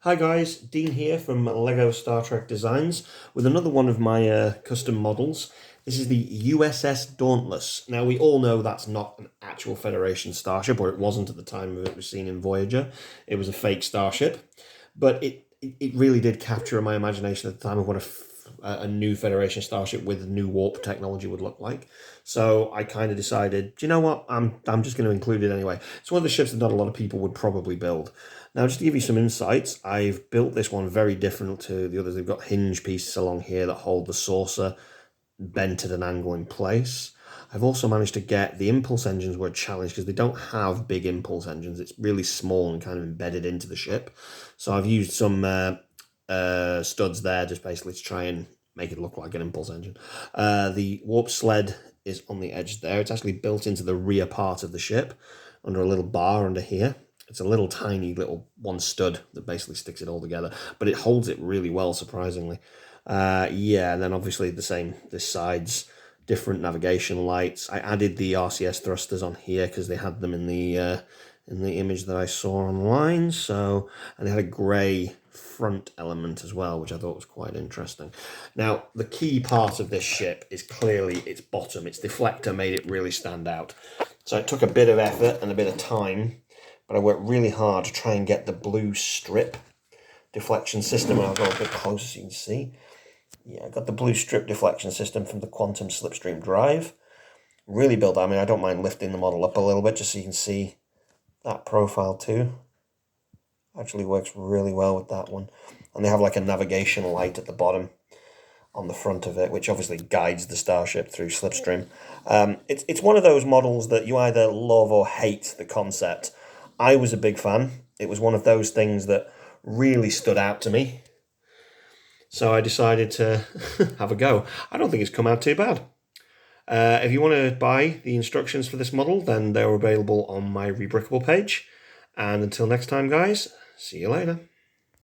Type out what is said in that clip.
Hi guys, Dean here from LEGO Star Trek Designs with another one of my custom models. This is the USS Dauntless. Now we all know that's not an actual Federation starship, or it wasn't at the time it was seen in Voyager. It was a fake starship, but it really did capture my imagination at the time of what a new Federation starship with new warp technology would look like. So I kind of decided, do you know what, I'm just going to include it anyway. It's one of the ships that not a lot of people would probably build. Now, just to give you some insights, I've built this one very different to the others. They've got hinge pieces along here that hold the saucer bent at an angle in place. I've also managed to get the impulse engines were a challenge because they don't have big impulse engines. It's really small and kind of embedded into the ship. So I've used some studs there just basically to try and make it look like an impulse engine. The warp sled is on the edge there. It's actually built into the rear part of the ship under a little bar under here. It's a little tiny little one stud that basically sticks it all together, but it holds it really well, surprisingly. Yeah, and then obviously the same, this side's different navigation lights. I added the RCS thrusters on here because they had them in the image that I saw online. So, and they had a grey front element as well, which I thought was quite interesting. Now, the key part of this ship is clearly its bottom. Its deflector made it really stand out. So it took a bit of effort and a bit of time, but I worked really hard to try and get the blue strip deflection system. And I'll go a bit closer so you can see. Yeah, I got the blue strip deflection system from the Quantum Slipstream drive. Really built, I mean, I don't mind lifting the model up a little bit just so you can see that profile too. Actually works really well with that one. And they have like a navigation light at the bottom on the front of it, which obviously guides the starship through Slipstream. It's one of those models that you either love or hate the concept. I was a big fan. It was one of those things that really stood out to me. So I decided to have a go. I don't think it's come out too bad. If you want to buy the instructions for this model, then they're available on my ReBrickable page. And until next time, guys, see you later.